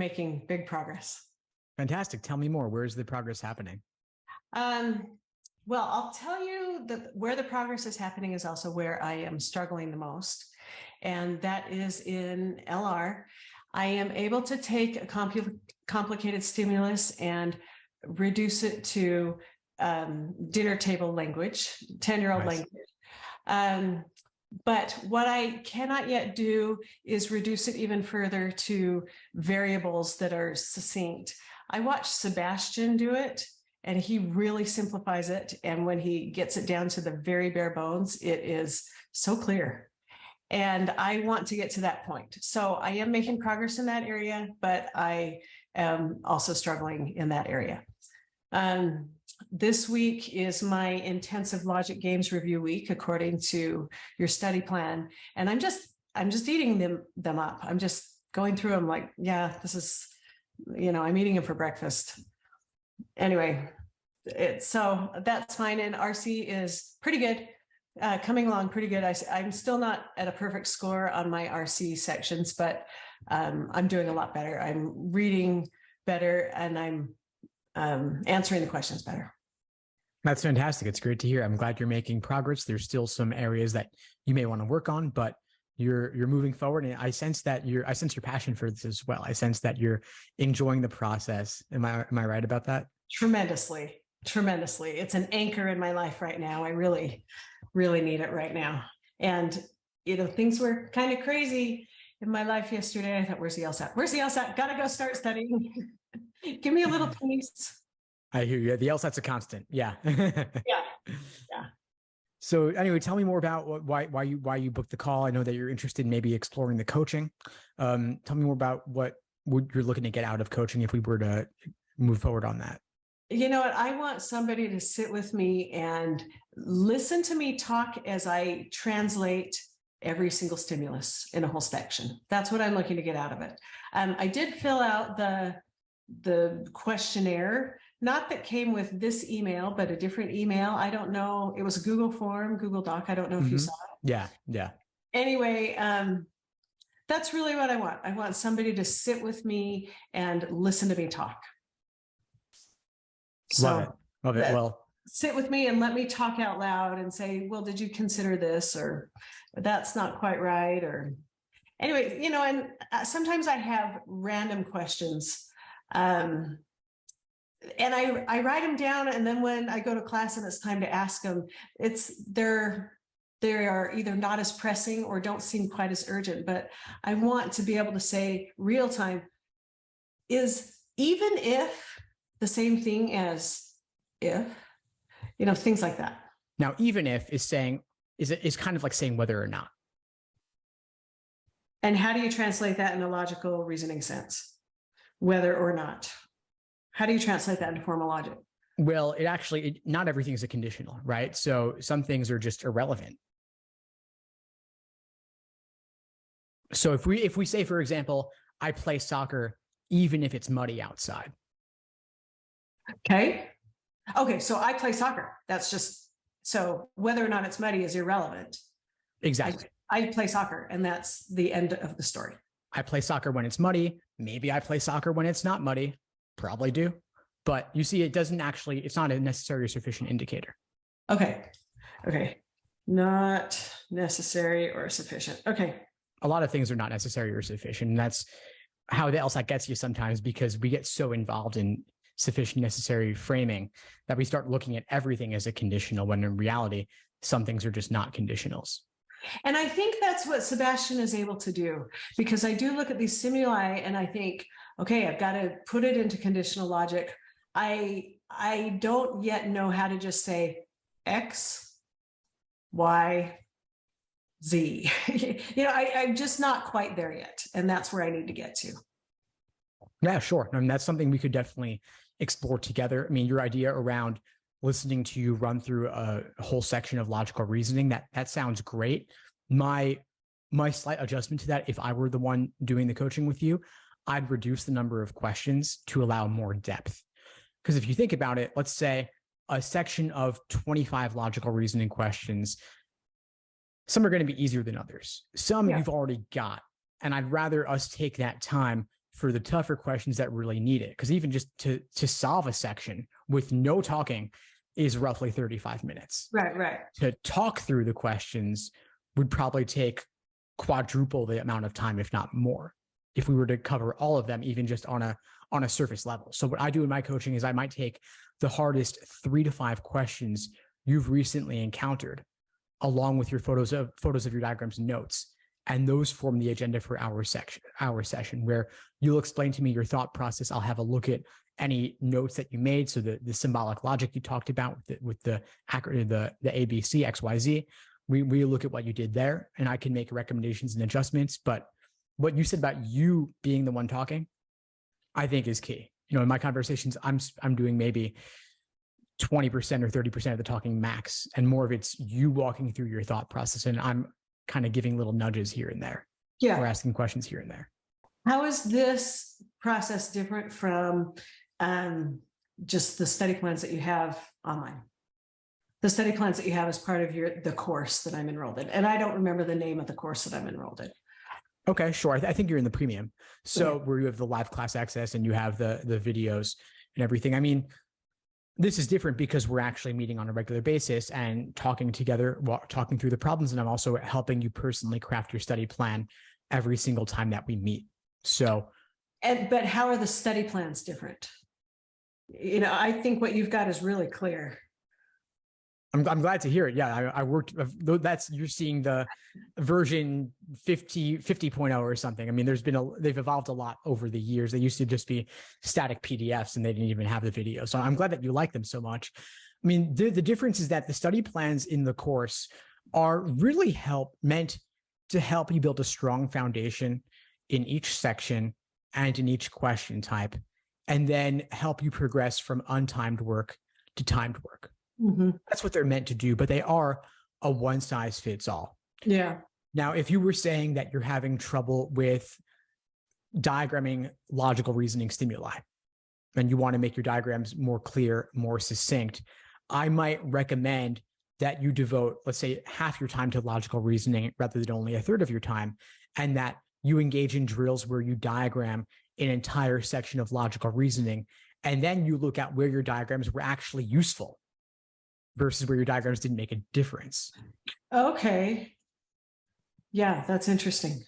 making big progress. Fantastic. Tell me more. Where's the progress happening? Well, I'll tell you that where the progress is happening is also where I am struggling the most. And that is in LR. I am able to take a complicated stimulus and reduce it to dinner table language, 10-year-old Nice. language. But what I cannot yet do is reduce it even further to variables that are succinct. I watched Sebastian do it, and he really simplifies it. And when he gets it down to the very bare bones, it is so clear. And I want to get to that point. So I am making progress in that area, but I am also struggling in that area. This week is my intensive logic games review week, according to your study plan. And I'm just eating them up. I'm just going through them like, yeah, this is, I'm eating them for breakfast. Anyway, so that's fine. And RC is pretty good, coming along pretty good. I'm still not at a perfect score on my RC sections, but I'm doing a lot better. I'm reading better, and I'm answering the questions better. That's fantastic. It's great to hear. I'm glad you're making progress. There's still some areas that you may want to work on, but you're moving forward. And I sense your passion for this as well. I sense that you're enjoying the process. Am I right about that? Tremendously. It's an anchor in my life right now. I really, really need it right now. And, things were kind of crazy in my life yesterday. I thought, where's the LSAT? Where's the LSAT? Got to go start studying. Give me a little peace. I hear you. The LSAT's a constant. Yeah. Yeah. So anyway, tell me more about why you booked the call. I know that you're interested in maybe exploring the coaching. Tell me more about what you're looking to get out of coaching if we were to move forward on that. You know what? I want somebody to sit with me and listen to me talk as I translate every single stimulus in a whole section. That's what I'm looking to get out of it. I did fill out the questionnaire, not that came with this email, but a different email. I don't know. It was a Google form, Google Doc. I don't know if you saw it. Yeah. Anyway, that's really what I want. I want somebody to sit with me and listen to me talk. Love it. Well, sit with me and let me talk out loud and say, well, did you consider this? Or that's not quite right. Or anyway, and sometimes I have random questions. And I write them down, and then when I go to class and it's time to ask them, they are either not as pressing or don't seem quite as urgent. But I want to be able to say real time, is even if the same thing as if, things like that. Now, even if is kind of like saying whether or not. And how do you translate that in a logical reasoning sense? Whether or not. How do you translate that into formal logic? Well, not everything is a conditional, right? So some things are just irrelevant. So if we say, for example, I play soccer even if it's muddy outside. Okay. So I play soccer. So whether or not it's muddy is irrelevant. Exactly. I play soccer, and that's the end of the story. I play soccer when it's muddy. Maybe I play soccer when it's not muddy. Probably do. But you see, it's not a necessary or sufficient indicator. Okay. Not necessary or sufficient. Okay. A lot of things are not necessary or sufficient. And that's how the LSAT gets you sometimes, because we get so involved in sufficient necessary framing that we start looking at everything as a conditional, when in reality, some things are just not conditionals. And I think that's what Sebastian is able to do, because I do look at these stimuli and I think, okay, I've got to put it into conditional logic. I don't yet know how to just say X, Y, Z. I'm just not quite there yet. And that's where I need to get to. Yeah, sure. I mean, that's something we could definitely explore together. I mean, your idea around listening to you run through a whole section of logical reasoning, that sounds great. My slight adjustment to that, if I were the one doing the coaching with you, I'd reduce the number of questions to allow more depth. Because if you think about it, let's say a section of 25 logical reasoning questions, some are going to be easier than others. Some you've already got. And I'd rather us take that time for the tougher questions that really need it. Because even just to solve a section with no talking is roughly 35 minutes. Right. To talk through the questions would probably take quadruple the amount of time, if not more, if we were to cover all of them, even just on a surface level. So what I do in my coaching is I might take the hardest 3 to 5 questions you've recently encountered, along with your photos of your diagrams and notes. And those form the agenda for our session, where you'll explain to me your thought process. I'll have a look at any notes that you made. So the symbolic logic you talked about with the ABC, XYZ, we look at what you did there, and I can make recommendations and adjustments. But what you said about you being the one talking, I think is key. In my conversations, I'm doing maybe 20% or 30% of the talking max, and more of it's you walking through your thought process, and I'm kind of giving little nudges here and there. Yeah. Or asking questions here and there. How is this process different from just the study plans that you have online? The study plans that you have as part of the course that I'm enrolled in. And I don't remember the name of the course that I'm enrolled in. Okay, sure. I think you're in the premium. So where you have the live class access and you have the videos and everything. I mean, this is different because we're actually meeting on a regular basis and talking together, talking through the problems. And I'm also helping you personally craft your study plan every single time that we meet. So, but how are the study plans different? I think what you've got is really clear. I'm glad to hear it. Yeah, I worked. You're seeing the version 50.0 or something. I mean, they've evolved a lot over the years. They used to just be static PDFs, and they didn't even have the video. So I'm glad that you like them so much. I mean, the difference is that the study plans in the course are really meant to help you build a strong foundation in each section and in each question type, and then help you progress from untimed work to timed work. Mm-hmm. That's what they're meant to do, but they are a one size fits all. Yeah. Now, if you were saying that you're having trouble with diagramming logical reasoning stimuli, and you want to make your diagrams more clear, more succinct, I might recommend that you devote, let's say, half your time to logical reasoning rather than only a third of your time, and that you engage in drills where you diagram an entire section of logical reasoning, and then you look at where your diagrams were actually useful versus where your diagrams didn't make a difference. Okay. Yeah, that's interesting.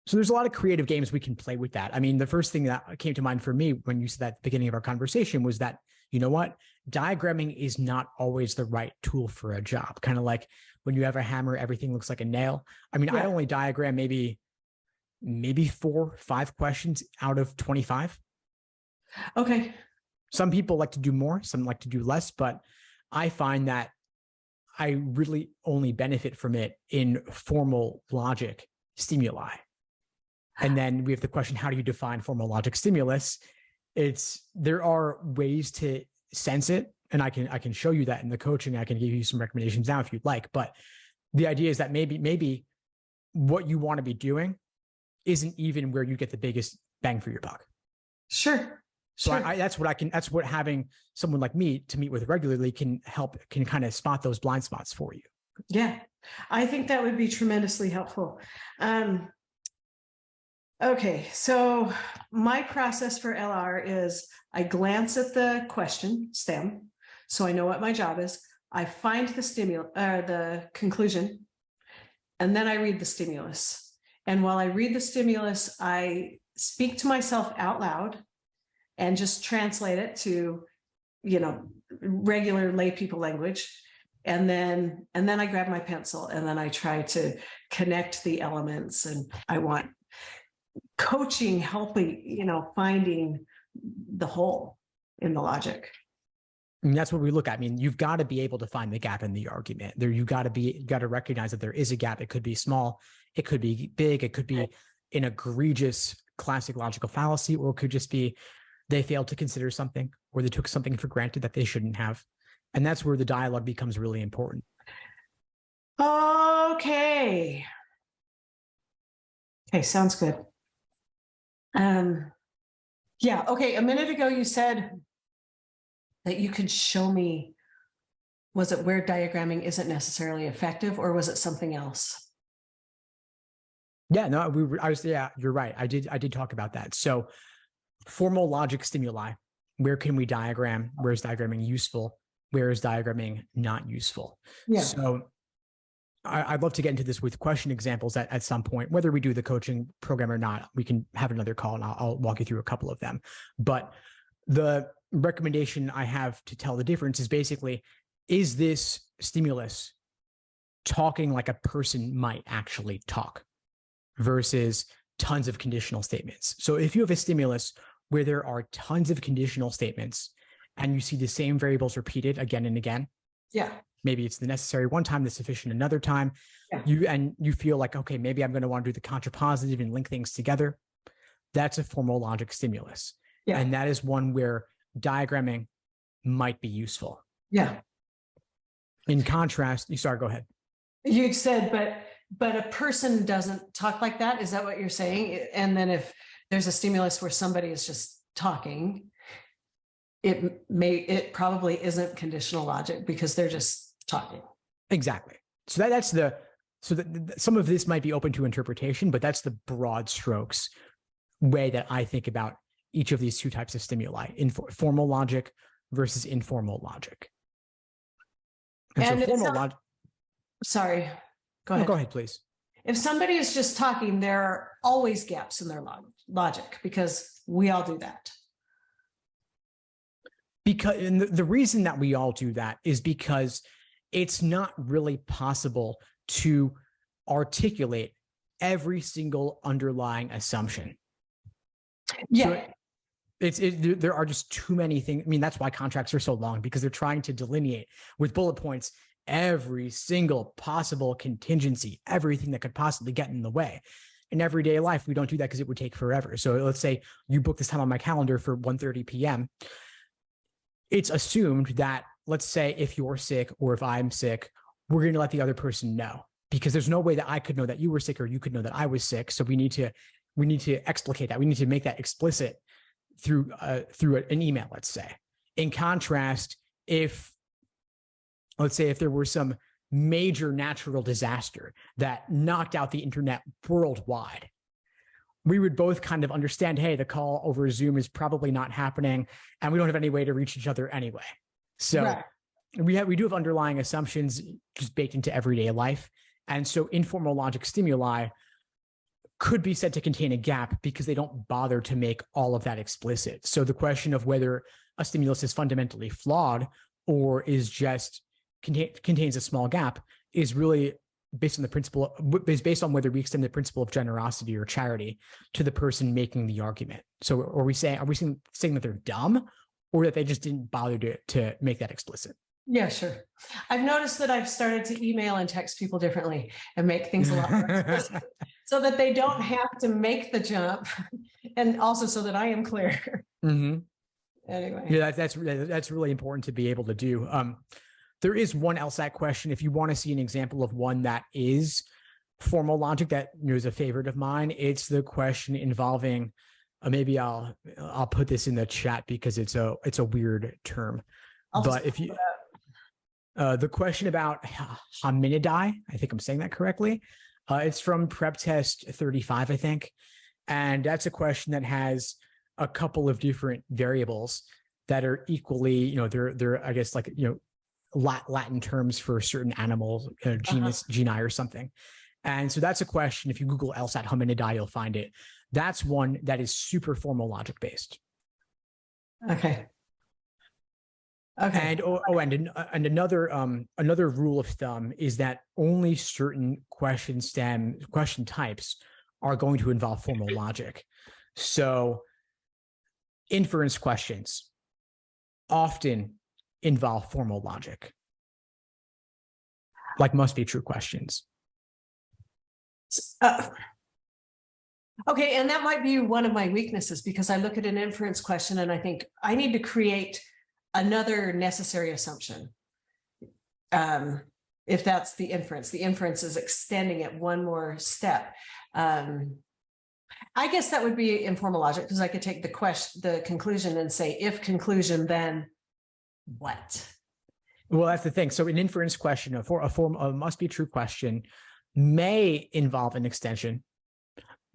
So there's a lot of creative games we can play with that. I mean, the first thing that came to mind for me when you said that at the beginning of our conversation was that, you know what? Diagramming is not always the right tool for a job. Kind of like when you have a hammer, everything looks like a nail. I mean, I only diagram maybe 4, 5 questions out of 25. Okay. Some people like to do more, some like to do less, but I find that I really only benefit from it in formal logic stimuli. And then we have the question, how do you define formal logic stimulus? There are ways to sense it, and I can show you that in the coaching. I can give you some recommendations now if you'd like, but the idea is that maybe what you want to be doing isn't even where you get the biggest bang for your buck. Sure. So that's what having someone like me to meet with regularly can kind of spot those blind spots for you. Yeah, I think that would be tremendously helpful. Okay, so my process for LR is I glance at the question stem, so I know what my job is. I find the conclusion, and then I read the stimulus. And while I read the stimulus, I speak to myself out loud and just translate it to, regular lay people language. And then I grab my pencil and then I try to connect the elements, and I want coaching helping, finding the hole in the logic. And that's what we look at. I mean, you've got to be able to find the gap in the argument. You got to recognize that there is a gap. It could be small, it could be big, it could be an egregious classic logical fallacy, or it could just be they failed to consider something, or they took something for granted that they shouldn't have. And that's where the dialogue becomes really important. Okay, sounds good. Okay, a minute ago you said that you could show me, was it where diagramming isn't necessarily effective, or was it something else? Yeah, no, you're right. I did talk about that. So formal logic stimuli. Where can we diagram? Where is diagramming useful? Where is diagramming not useful? Yeah. So I'd love to get into this with question examples at some point, whether we do the coaching program or not. We can have another call and I'll walk you through a couple of them. But the recommendation I have to tell the difference is basically, is this stimulus talking like a person might actually talk versus tons of conditional statements? So if you have a stimulus where there are tons of conditional statements and you see the same variables repeated again and again, yeah, maybe it's the necessary one time, the sufficient another time, yeah. you feel like, okay, maybe I'm going to want to do the contrapositive and link things together. That's a formal logic stimulus. Yeah. And that is one where diagramming might be useful. Yeah. In contrast, sorry, go ahead. You said, but a person doesn't talk like that. Is that what you're saying? And then if there's a stimulus where somebody is just talking, it probably isn't conditional logic because they're just talking. Exactly. So some of this might be open to interpretation, but that's the broad strokes way that I think about each of these two types of stimuli: formal logic versus informal logic. And so formal logic. Sorry, go ahead. No, go ahead, please. If somebody is just talking, there are always gaps in their logic because we all do that. And the reason that we all do that is because it's not really possible to articulate every single underlying assumption. Yeah. So there are just too many things. I mean, that's why contracts are so long, because they're trying to delineate with bullet points every single possible contingency, everything that could possibly get in the way. In everyday life, we don't do that because it would take forever. So let's say you book this time on my calendar for 1:30 p.m. It's assumed that, let's say, if you're sick or if I'm sick, we're going to let the other person know, because there's no way that I could know that you were sick or you could know that I was sick. So we need to explicate that. We need to make that explicit through an email, let's say. In contrast, let's say if there were some major natural disaster that knocked out the internet worldwide, we would both kind of understand, hey, the call over Zoom is probably not happening and we don't have any way to reach each other anyway. So right. we do have underlying assumptions just baked into everyday life. And so informal logic stimuli could be said to contain a gap because they don't bother to make all of that explicit. So the question of whether a stimulus is fundamentally flawed or is just contains a small gap is really based on whether we extend the principle of generosity or charity to the person making the argument. So are we saying that they're dumb, or that they just didn't bother to make that explicit? Yeah, sure. I've noticed that I've started to email and text people differently and make things a lot more explicit so that they don't have to make the jump, and also so that I am clear. Mm-hmm. Anyway. Yeah, that's really important to be able to do. There is one LSAT question, if you want to see an example of one that is formal logic that is a favorite of mine. It's the question involving, maybe I'll put this in the chat because it's a weird term. But if you the question about hominidae, I think I'm saying that correctly. It's from Prep Test 35, I think, and that's a question that has a couple of different variables that are equally, they're I guess like Latin terms for certain animals, genus, geni, or something. And so that's a question. If you Google LSAT hominidae, you'll find it. That's one that is super formal logic based. Okay. And another rule of thumb is that only certain question types are going to involve formal logic. So inference questions often involve formal logic, like must be true questions. Okay, and that might be one of my weaknesses, because I look at an inference question and I think I need to create another necessary assumption. If that's the inference is extending it one more step. I guess that would be informal logic, because I could take the conclusion and say, if conclusion, then what? Well, that's the thing. So an inference question, a must be true question, may involve an extension,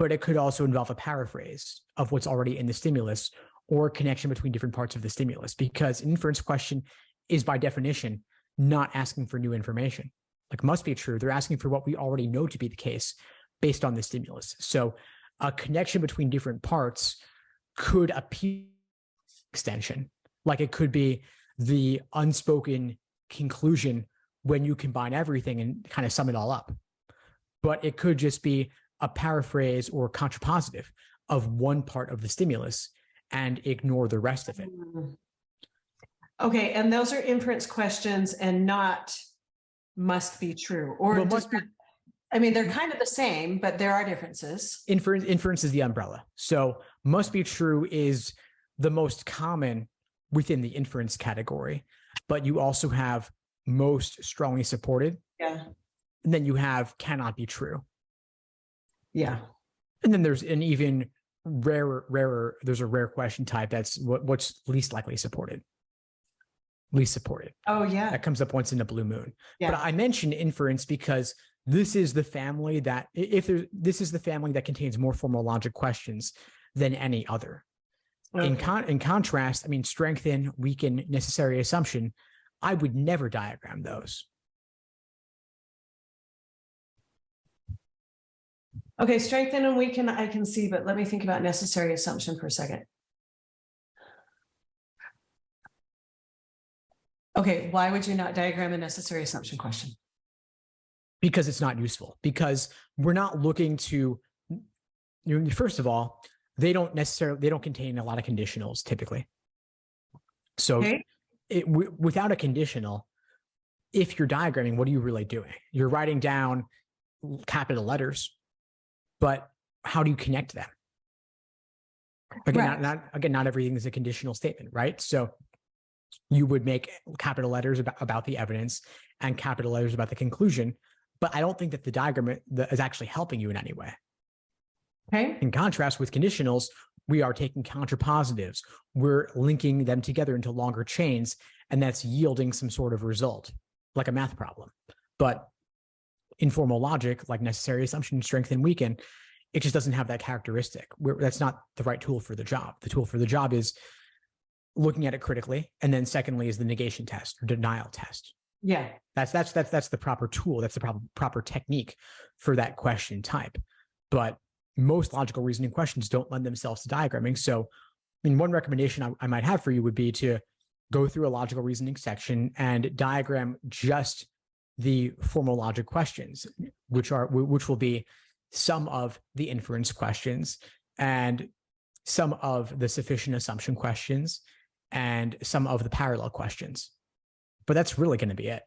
but it could also involve a paraphrase of what's already in the stimulus or connection between different parts of the stimulus, because an inference question is by definition not asking for new information. Like must be true, they're asking for what we already know to be the case based on the stimulus. So a connection between different parts could appear extension, like it could be the unspoken conclusion when you combine everything and kind of sum it all up. But it could just be a paraphrase or contrapositive of one part of the stimulus and ignore the rest of it. Okay, and those are inference questions and not must be true, or Well, must be. I mean, they're kind of the same, but there are differences. Inference is the umbrella. So must be true is the most common within the inference category, but you also have most strongly supported. Yeah. And then you have cannot be true. Yeah. And then there's an even rarer, there's a rare question type that's what's least likely supported. Least supported. Oh, yeah. That comes up once in a blue moon. Yeah. But I mentioned inference because this is the family that this is the family that contains more formal logic questions than any other. Okay. In contrast, I mean, strengthen, weaken, necessary assumption, I would never diagram those. Okay, strengthen and weaken, I can see, but let me think about necessary assumption for a second. Okay, why would you not diagram a necessary assumption question? Because it's not useful. Because we're not looking to, first of all, they don't contain a lot of conditionals typically. So okay. Without a conditional, if you're diagramming, what are you really doing? You're writing down capital letters, but how do you connect them? Again, right. Not everything is a conditional statement, right? So you would make capital letters about the evidence and capital letters about the conclusion, but I don't think that the diagram is actually helping you in any way. Okay. In contrast with conditionals, we are taking contrapositives. We're linking them together into longer chains, and that's yielding some sort of result, like a math problem. But informal logic, like necessary assumption, strengthen, weaken, it just doesn't have that characteristic. That's not the right tool for the job. The tool for the job is looking at it critically, and then secondly is the negation test or denial test. Yeah, that's the proper tool. That's the proper technique for that question type. But most logical reasoning questions don't lend themselves to diagramming. So, I mean, one recommendation I might have for you would be to go through a logical reasoning section and diagram just the formal logic questions, which will be some of the inference questions and some of the sufficient assumption questions and some of the parallel questions. But that's really going to be it.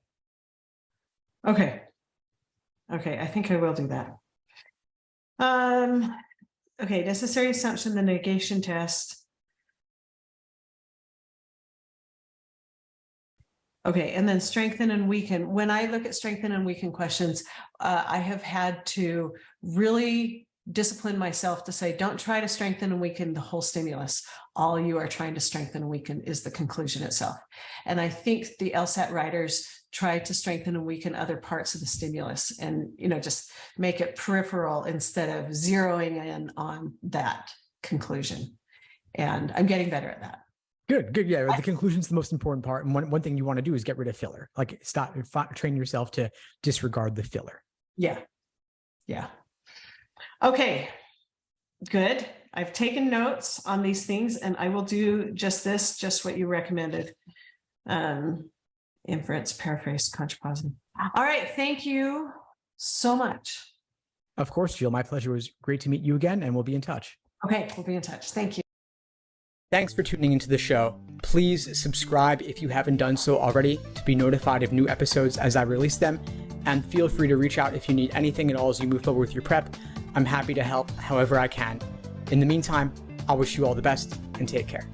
Okay. Okay, I think I will do that. Okay, necessary assumption, the negation test. Okay, and then strengthen and weaken. When I look at strengthen and weaken questions, I have had to really discipline myself to say, don't try to strengthen and weaken the whole stimulus. All you are trying to strengthen and weaken is the conclusion itself. And I think the LSAT writers try to strengthen and weaken other parts of the stimulus and, just make it peripheral instead of zeroing in on that conclusion. And I'm getting better at that. Good. Yeah, the conclusion is the most important part. And one thing you want to do is get rid of filler. Like train yourself to disregard the filler. Yeah. Okay, good. I've taken notes on these things and I will do just what you recommended. Inference, paraphrase, contrapositive. All right. Thank you so much. Of course, Jill. My pleasure. It was great to meet you again, and we'll be in touch. Okay, we'll be in touch. Thank you. Thanks for tuning into the show. Please subscribe if you haven't done so already to be notified of new episodes as I release them. And feel free to reach out if you need anything at all as you move forward with your prep. I'm happy to help however I can. In the meantime, I'll wish you all the best and take care.